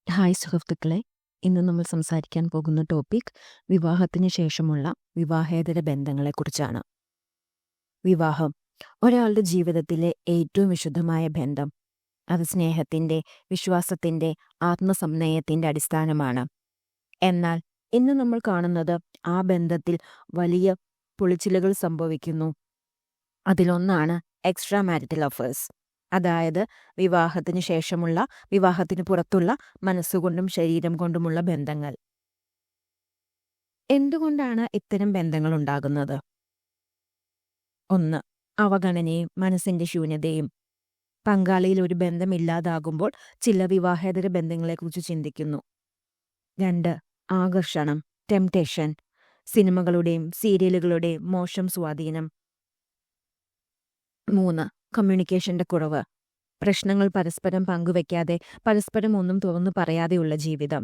Hi സുഹൃത്തുക്കളെ, ഇന്ന് നമ്മൾ സംസാരിക്കാൻ പോകുന്ന ടോപ്പിക് വിവാഹത്തിന് ശേഷമുള്ള വിവാഹേതര ബന്ധങ്ങളെക്കുറിച്ചാണ്. വിവാഹം ഒരാളുടെ ജീവിതത്തിലെ ഏറ്റവും വിശുദ്ധമായ ബന്ധം. അത് സ്നേഹത്തിൻ്റെ, വിശ്വാസത്തിൻ്റെ, ആത്മസംനയത്തിൻ്റെ അടിസ്ഥാനമാണ്. എന്നാൽ ഇന്ന് നമ്മൾ കാണുന്നത് ആ ബന്ധത്തിൽ വലിയ പൊളിച്ചിലുകൾ സംഭവിക്കുന്നു. അതിലൊന്നാണ് എക്സ്ട്രാ മാരിറ്റൽ അഫേഴ്സ്. അതായത് വിവാഹത്തിന് ശേഷമുള്ള, വിവാഹത്തിന് പുറത്തുള്ള മനസ്സുകൊണ്ടും ശരീരം കൊണ്ടുമുള്ള ബന്ധങ്ങൾ. എന്തുകൊണ്ടാണ് ഇത്തരം ബന്ധങ്ങൾ ഉണ്ടാകുന്നത്? 1. അവഗണനയും മനസ്സിന്റെ ശൂന്യതയും. പങ്കാളിയിൽ ഒരു ബന്ധമില്ലാതാകുമ്പോൾ ചില വിവാഹേതര ബന്ധങ്ങളെക്കുറിച്ച് ചിന്തിക്കുന്നു. 2. ആകർഷണം, ടെംപ്ടേഷൻ. സിനിമകളുടെയും സീരിയലുകളുടെയും മോശം സ്വാധീനം. 3. കമ്മ്യൂണിക്കേഷന്റെ കുറവ്. പ്രശ്നങ്ങൾ പരസ്പരം പങ്കുവെക്കാതെ, പരസ്പരം ഒന്നും തുറന്നു പറയാതെയുള്ള ജീവിതം.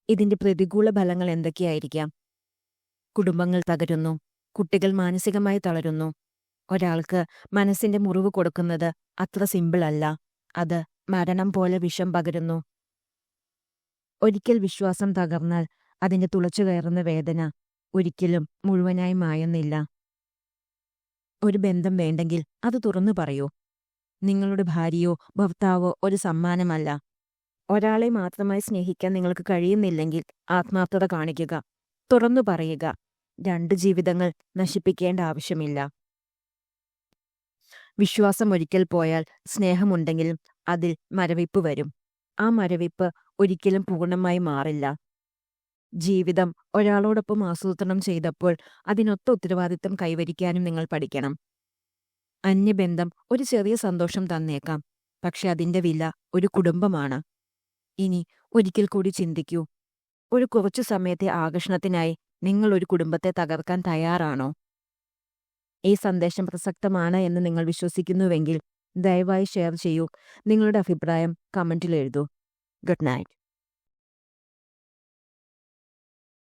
ഇതിന്റെ പ്രതികൂല ഫലങ്ങൾ എന്തൊക്കെയായിരിക്കാം? കുടുംബങ്ങൾ തകരുന്നു, കുട്ടികൾ മാനസികമായി തളരുന്നു. ഒരാൾക്ക് മനസ്സിന്റെ മുറിവ് കൊടുക്കുന്നത് അത്ര സിമ്പിൾ അല്ല. അത് മരണം പോലെ വിഷം പകരുന്നു. ഒരിക്കൽ വിശ്വാസം തകർന്നാൽ അതിന്റെ തുളച്ചു കയറുന്ന വേദന ഒരിക്കലും മുഴുവനായി മായുന്നില്ല. ഒരു ബന്ധം വേണ്ടെങ്കിൽ അത് തുറന്നു പറയൂ. നിങ്ങളുടെ ഭാര്യയോ ഭർത്താവോ ഒരു സമ്മാനമല്ല. ഒരാളെ മാത്രമായി സ്നേഹിക്കാൻ നിങ്ങൾക്ക് കഴിയുന്നില്ലെങ്കിൽ ആത്മാർത്ഥത കാണിക്കുക, തുറന്നു പറയുക. 2 ജീവിതങ്ങൾ നശിപ്പിക്കേണ്ട ആവശ്യമില്ല. വിശ്വാസം ഒരിക്കൽ പോയാൽ സ്നേഹമുണ്ടെങ്കിലും അതിൽ മരവിപ്പ് വരും. ആ മരവിപ്പ് ഒരിക്കലും പൂർണ്ണമായി മാറില്ല. ജീവിതം ഒരാളോടൊപ്പം ആസൂത്രണം ചെയ്തപ്പോൾ അതിനൊത്ത ഉത്തരവാദിത്തം കൈവരിക്കാനും നിങ്ങൾ പഠിക്കണം. അന്യബന്ധം ഒരു ചെറിയ സന്തോഷം തന്നേക്കാം, പക്ഷെ അതിന്റെ വില ഒരു കുടുംബമാണ്. ഇനി ഒരിക്കൽ കൂടി ചിന്തിക്കൂ. ഒരു കുറച്ചു സമയത്തെ ആകർഷണത്തിനായി നിങ്ങൾ ഒരു കുടുംബത്തെ തകർക്കാൻ തയ്യാറാണോ? ഈ സന്ദേശം പ്രസക്തമാണ് എന്ന് നിങ്ങൾ വിശ്വസിക്കുന്നുവെങ്കിൽ ദയവായി ഷെയർ ചെയ്യൂ. നിങ്ങളുടെ അഭിപ്രായം കമന്റിൽ എഴുതൂ. Good night.